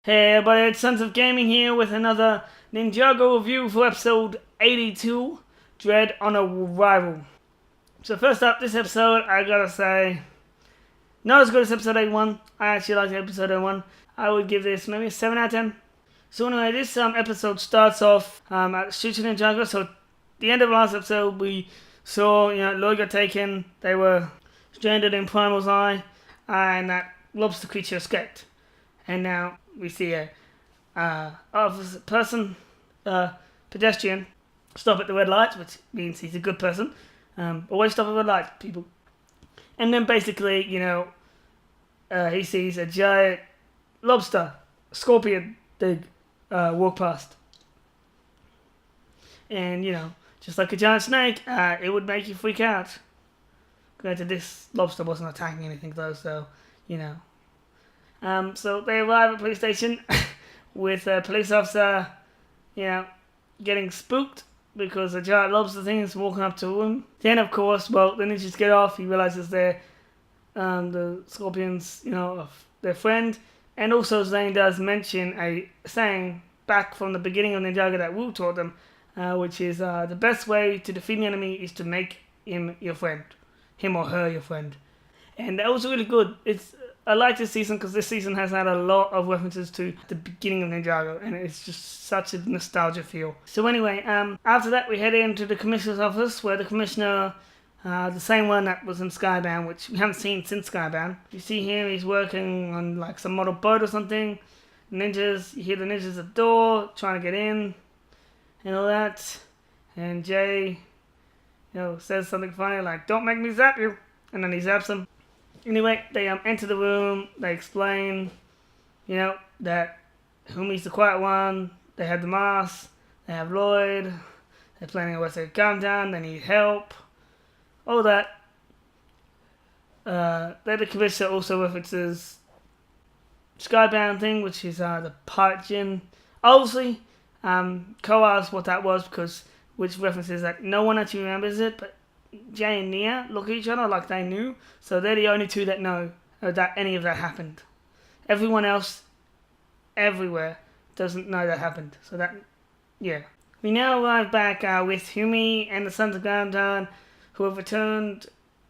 Hey everybody, it's Sons of Gaming here with another Ninjago review for episode 82, Dread on Arrival. So first up, this episode, I gotta say, not as good as episode 81. I actually liked episode 81. I would give this maybe a 7 out of 10. So anyway, this episode starts off at Shooting Ninjago. So at the end of the last episode, we saw, Lloyd got taken, they were stranded in Primal's Eye, and that lobster creature escaped. And now we see a pedestrian, stop at the red lights, which means he's a good person. Always stop at red lights, people. And then basically, he sees a giant lobster, scorpion thing walk past. And, just like a giant snake, it would make you freak out. Granted, this lobster wasn't attacking anything though, so, So they arrive at the police station with a police officer, getting spooked because a giant lobster thing is walking up to him. Then, of course, the ninjas get off. He realizes they're the scorpions, of their friend. And also Zane does mention a saying back from the beginning of Ninjago that Wu taught them, which is the best way to defeat an enemy is to make him your friend. Him or her your friend. And that was really good. I like this season because this season has had a lot of references to the beginning of Ninjago, and it's just such a nostalgia feel. So anyway, after that we head into the commissioner's office, where the commissioner, the same one that was in Skybound, which we haven't seen since Skybound. You see here he's working on like some model boat or something. Ninjas, you hear the ninjas at the door trying to get in, and all that. And Jay, says something funny like, "Don't make me zap you," and then he zaps him. Anyway, they enter the room, they explain, that Harumi's the quiet one, they have the mask, they have Lloyd, they're planning a Western countdown, they need help, all that. Then the commissioner also references Skybound thing, which is the pirate gin. Obviously, Ko asked what that was, which references that no one actually remembers it, but Jay and Nia look at each other like they knew, so they're the only two that know that any of that happened. Everyone else, everywhere, doesn't know that happened. So we now arrive back with Harumi and the Sons of Gamdan, who have returned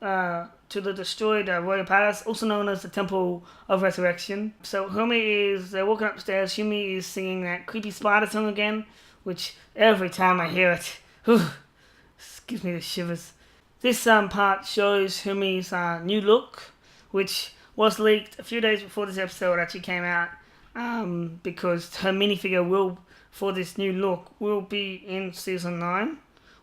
to the destroyed Royal Palace, also known as the Temple of Resurrection. So they're walking upstairs. Harumi is singing that creepy spider song again, which every time I hear it, gives me the shivers. This part shows Harumi's new look, which was leaked a few days before this episode actually came out, because her minifigure for this new look will be in Season 9,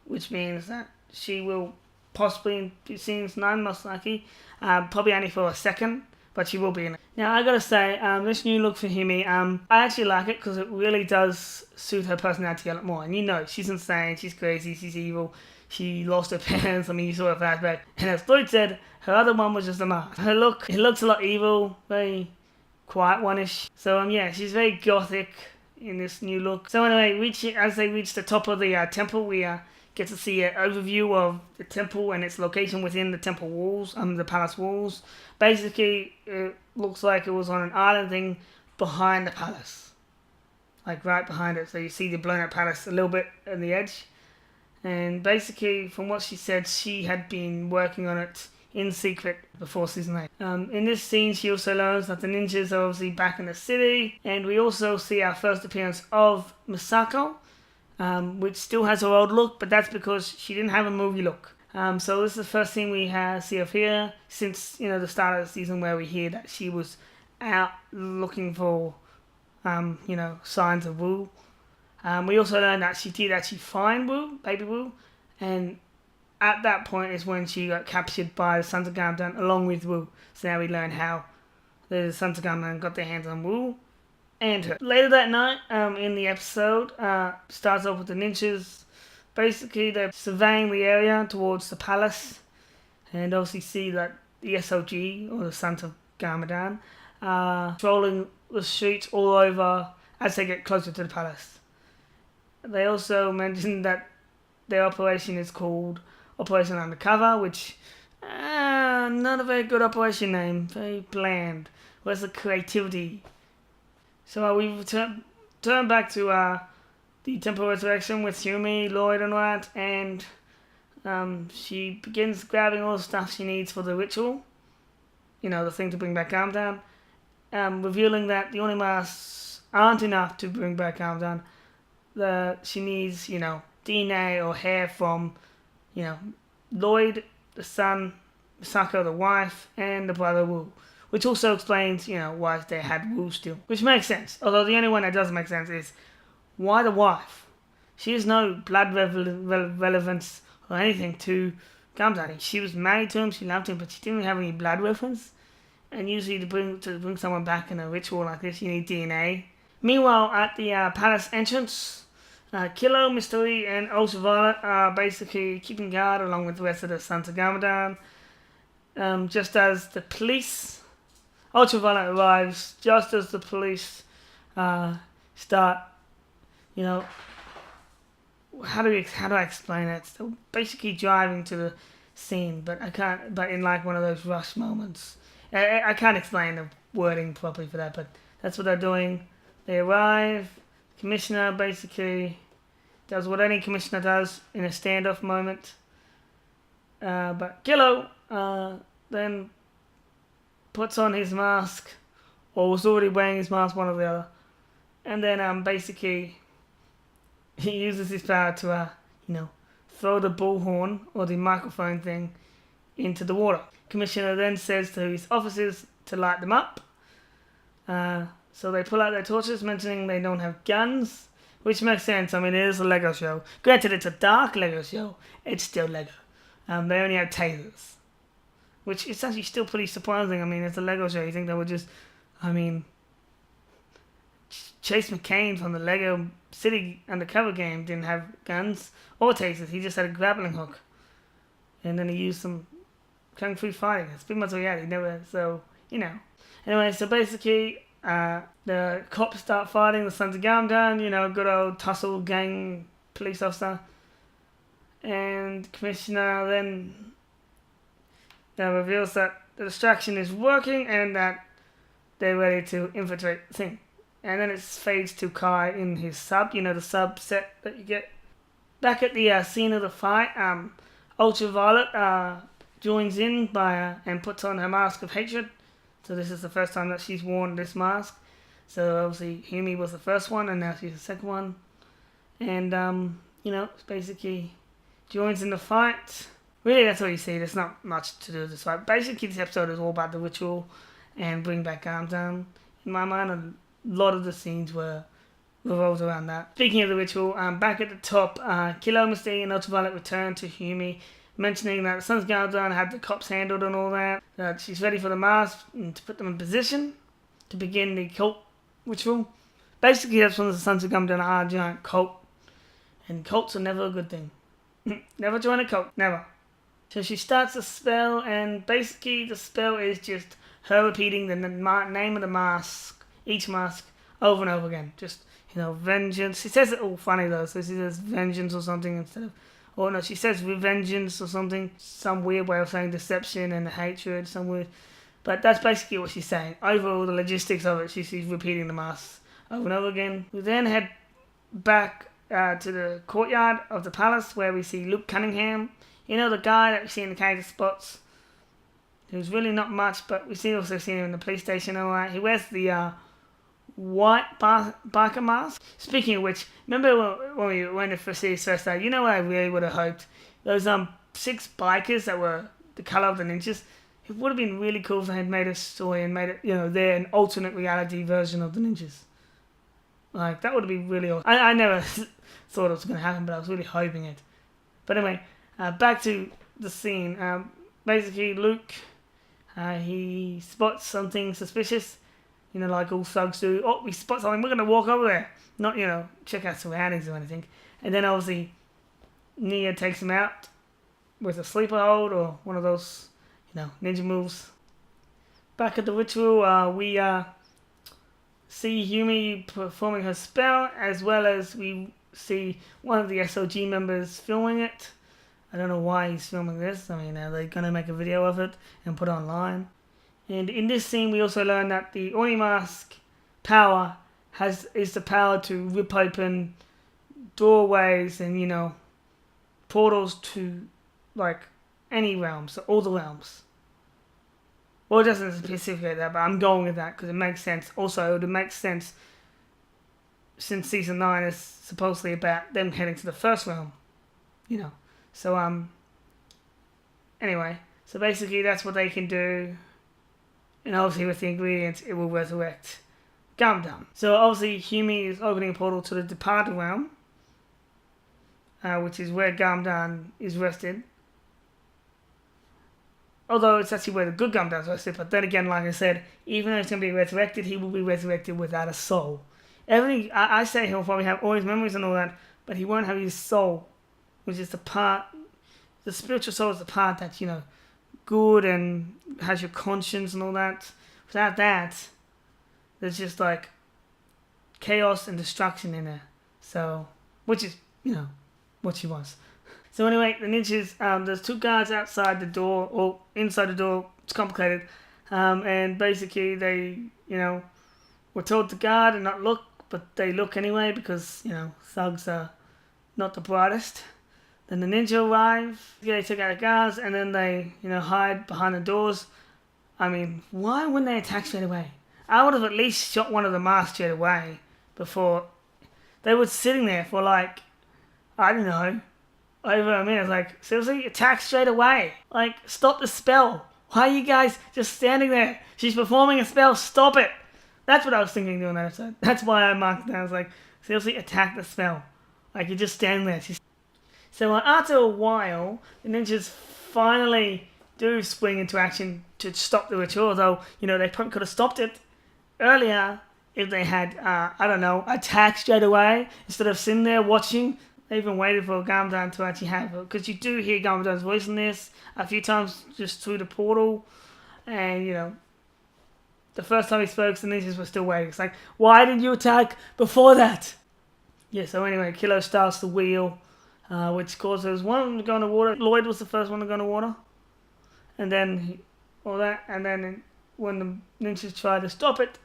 which means that she will possibly be in Season 9, most likely, probably only for a second, but she will be in it. Now, I gotta say, this new look for Harumi, I actually like it because it really does suit her personality a lot more. And she's insane, she's crazy, she's evil. She lost her parents. You saw her flashback. And as Lloyd said, her other one was just a mask. It looks a lot evil, very quiet one-ish. So she's very gothic in this new look. So anyway, as they reach the top of the temple, we get to see an overview of the temple and its location within the temple walls, the palace walls. Basically, it looks like it was on an island thing behind the palace. Like right behind it. So you see the blown up palace a little bit on the edge. And basically, from what she said, she had been working on it in secret before Season 8. In this scene, she also learns that the ninjas are obviously back in the city. And we also see our first appearance of Misako, which still has her old look, but that's because she didn't have a movie look. So this is the first thing we see of here since, the start of the season, where we hear that she was out looking for, signs of Wu. We also learned that she did actually find Baby Wu, and at that point is when she got captured by the Sons of Gamdan along with Wu. So now we learn how the Sons of Gamdan got their hands on Wu and her. Later that night, in the episode, starts off with the ninjas. Basically, they're surveying the area towards the palace, and obviously see that the SOG, or the Sons of Gamdan, patrolling the streets all over as they get closer to the palace. They also mentioned that their operation is called Operation Undercover, which, not a very good operation name, very bland. Where's the creativity? So we turn back to the Temple Resurrection with Harumi, Lloyd, and all that, and she begins grabbing all the stuff she needs for the ritual. You know, the thing to bring back Calm revealing that the only masks aren't enough to bring back Calm. She needs, you know, DNA or hair from, you know, Lloyd, the son, Misako, the wife, and the brother Wu. Which also explains, you know, why they had Wu still. Which makes sense. Although the only one that doesn't make sense is, why the wife? She has no blood relevance or anything to Gamzani. She was married to him, she loved him, but she didn't have any blood reference. And usually to bring someone back in a ritual like this, you need DNA. Meanwhile, at the palace entrance, Kilo, Mystery, and Ultraviolet are basically keeping guard along with the rest of the Sons of Gamadan. Just as the police, Ultraviolet arrives just as the police start, you know, how do I explain it? So basically driving to the scene, but I can't. But in like one of those rush moments, I can't explain the wording properly for that. But that's what they're doing. They arrive. Commissioner basically does what any commissioner does in a standoff moment. But Kilo then puts on his mask, or was already wearing his mask, one or the other, and then basically he uses his power to you know, throw the bullhorn or the microphone thing into the water. Commissioner then says to his officers to light them up. So they pull out their torches, mentioning they don't have guns, which makes sense. I mean, it is a Lego show. Granted, it's a dark Lego show. It's still Lego. They only have tasers, which is actually still pretty surprising. I mean, it's a Lego show. You think they would just, I mean, Chase McCain from the Lego City Undercover game didn't have guns or tasers. He just had a grappling hook, and then he used some kung fu fighting. That's pretty much what he had. He never, so you know. Anyway, so basically, the cops start fighting the Sons of Gamdan. You know, good old tussle gang police officer, and Commissioner then reveals that the distraction is working and that they're ready to infiltrate the thing. And then it fades to Kai in his sub, you know, the sub set that you get. Back at the scene of the fight, Ultraviolet joins in and puts on her mask of hatred. So this is the first time that she's worn this mask. So obviously Humi was the first one, and now she's the second one. And, you know, basically joins in the fight. Really, that's all you see. There's not much to do with this fight. Basically, this episode is all about the ritual and bring back Gamdan. In my mind, a lot of the scenes were revolved around that. Speaking of the ritual, back at the top, Kilo, Misty, and Ultraviolet return to Humi, mentioning that the Sons of Gamdan had the cops handled and all that. That she's ready for the mask and to put them in position to begin the cult ritual. Basically, that's when the Sons of Gamdan are a giant cult, and cults are never a good thing. Never join a cult, never. So she starts a spell, and basically the spell is just her repeating the name of the mask, each mask, over and over again. Just, you know, vengeance. She says it all funny though, so she says vengeance or something instead of, or no, she says revengeance or something. Some weird way of saying deception and hatred, some weird. But that's basically what she's saying. Overall, the logistics of it, she's repeating the mask over and over again. We then head back to the courtyard of the palace where we see Luke Cunningham. You know, the guy that we see in the character spots. Who's really not much, but we also see him in the police station. Alright, he wears the white biker mask. Speaking of which, remember when the series first started? You know what I really would have hoped? Those 6 bikers that were the color of the ninjas. It would have been really cool if they had made a story and made it, you know, they're an alternate reality version of the ninjas. Like, that would have been really awesome. I never thought it was going to happen, but I was really hoping it. But anyway, back to the scene. Basically, Luke, he spots something suspicious, you know, like all thugs do. Oh, we spot something, we're going to walk over there. Not, you know, check our surroundings or anything. And then obviously, Nia takes him out with a sleeper hold or one of those, you know, ninja moves. Back at the ritual, we see Humi performing her spell, as well as we see one of the SOG members filming it. I don't know why he's filming this. I mean, are they going to make a video of it and put it online? And in this scene, we also learn that the Oni Mask power is the power to rip open doorways and portals to like any realms, so all the realms. Well, it doesn't specifically that, but I'm going with that because it makes sense. Also, it would make sense since season 9 is supposedly about them heading to the first realm, So anyway, so basically that's what they can do, and obviously with the ingredients, it will resurrect Gundam. So obviously, Humi is opening a portal to the departed realm, which is where Gundam is rested. Although it's actually where the good Gundam's rested, but then again, like I said, even though he's going to be resurrected, he will be resurrected without a soul. Everything, I say he'll probably have all his memories and all that, but he won't have his soul, which is the part, the spiritual soul is the part that's, good and has your conscience and all that. Without that, there's just like chaos and destruction in there. So, which is, what she wants. So anyway, the ninjas, there's 2 guards outside the door, or inside the door, it's complicated, and basically they, were told to guard and not look, but they look anyway because, thugs are not the brightest. Then the ninja arrive, they take out the guards, and then they, hide behind the doors. I mean, why wouldn't they attack straight away? I would have at least shot one of the masks straight away before. They were sitting there for like, I don't know, over a minute. Like, seriously, attack straight away. Like, stop the spell. Why are you guys just standing there? She's performing a spell, stop it. That's what I was thinking doing that episode. That's why I marked it down. I was like, seriously, attack the spell. Like, you just stand there. So after a while, the ninjas finally do spring into action to stop the ritual, although, they probably could have stopped it earlier if they had, attacked straight away instead of sitting there watching. They even waited for Gundam to actually have it, because you do hear Gundam's voice in this a few times just through the portal, and, the first time he spoke, the ninjas were still waiting. It's like, why did you attack before that? Yeah, so anyway, Kilo starts the wheel, which causes one of them to go into water. Lloyd was the first one to go into water. And then, when the ninjas try to stop it,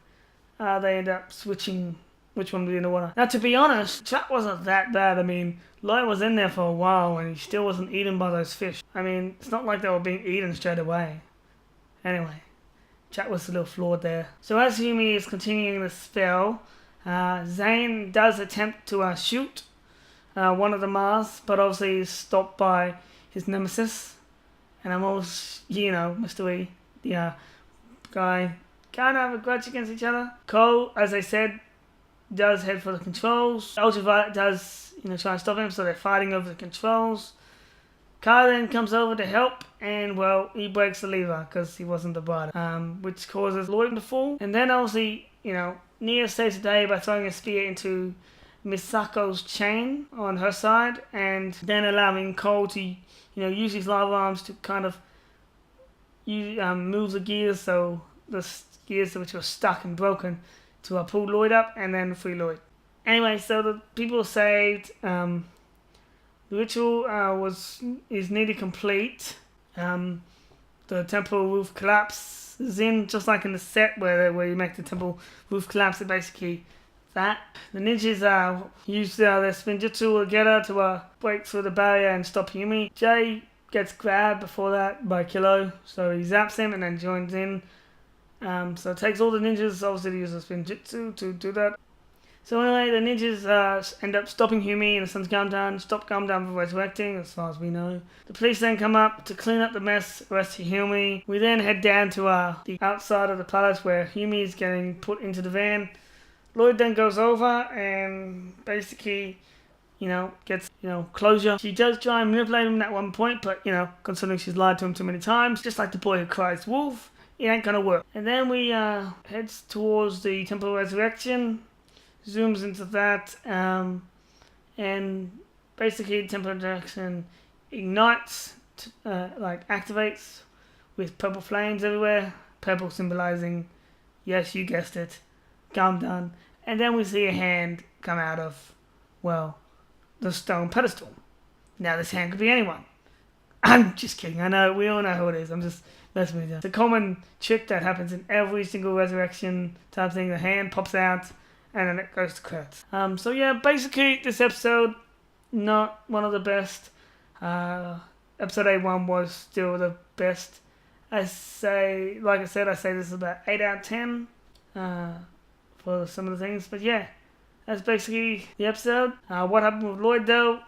they end up switching which one would be in the water. Now, to be honest, Chat wasn't that bad. I mean, Lloyd was in there for a while and he still wasn't eaten by those fish. I mean, it's not like they were being eaten straight away. Anyway, Chat was a little flawed there. So as Humi is continuing the spell, Zane does attempt to shoot one of the masks, but obviously is stopped by his nemesis. And I'm almost, Mr. E, the guy, kind of have a grudge against each other. Cole, as I said, does head for the controls. Ultraviolet does, try and stop him, so they're fighting over the controls. Kai then comes over to help, and, well, he breaks the lever, because he wasn't the bride, which causes Lloyd to fall. And then, obviously, Nia saves the day by throwing a spear into Misako's chain on her side, and then allowing Cole to, use his lava arms to kind of move the gears, so the gears which were stuck and broken, to pull Lloyd up and then free Lloyd. Anyway, so the people are saved. The ritual is nearly complete. The temple roof collapses in, just like in the set where you make the temple roof collapse. It basically that. The ninjas use their spinjitzu together to break through the barrier and stop Humi. Jay gets grabbed before that by Kilo, so he zaps him and then joins in. So it takes all the ninjas, obviously, to use the spinjitzu to do that. So anyway, the ninjas end up stopping Humi and the Sun's Gundam, stop Gundam from resurrecting, as far as we know. The police then come up to clean up the mess, arrest Humi. We then head down to the outside of the palace where Humi is getting put into the van. Lloyd then goes over and basically, gets, closure. She does try and manipulate him at one point, but, considering she's lied to him too many times, just like the boy who cries wolf, it ain't gonna work. And then we heads towards the Temple of Resurrection, zooms into that, and basically the Temple of Resurrection ignites, activates with purple flames everywhere. Purple symbolizing, yes, you guessed it, Gundam. And then we see a hand come out of, the stone pedestal. Now this hand could be anyone. I'm just kidding. I know, we all know who it is. I'm just messing with you. It's a common trick that happens in every single resurrection type thing. The hand pops out and then it goes to credits. So yeah, basically this episode, not one of the best. Episode A1 was still the best. I say this is about 8 out of 10 for some of the things. But yeah, that's basically the episode. What happened with Lloyd though, a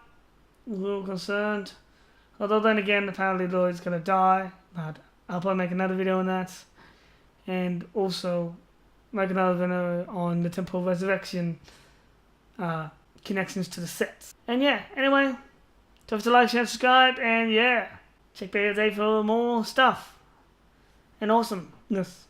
little concerned. Although then again, apparently Lloyd's gonna die. But I'll probably make another video on that. And also make another video on the Temple of Resurrection connections to the sets. And yeah, anyway, don't forget to like, share, subscribe, and yeah, check back today for more stuff and awesomeness.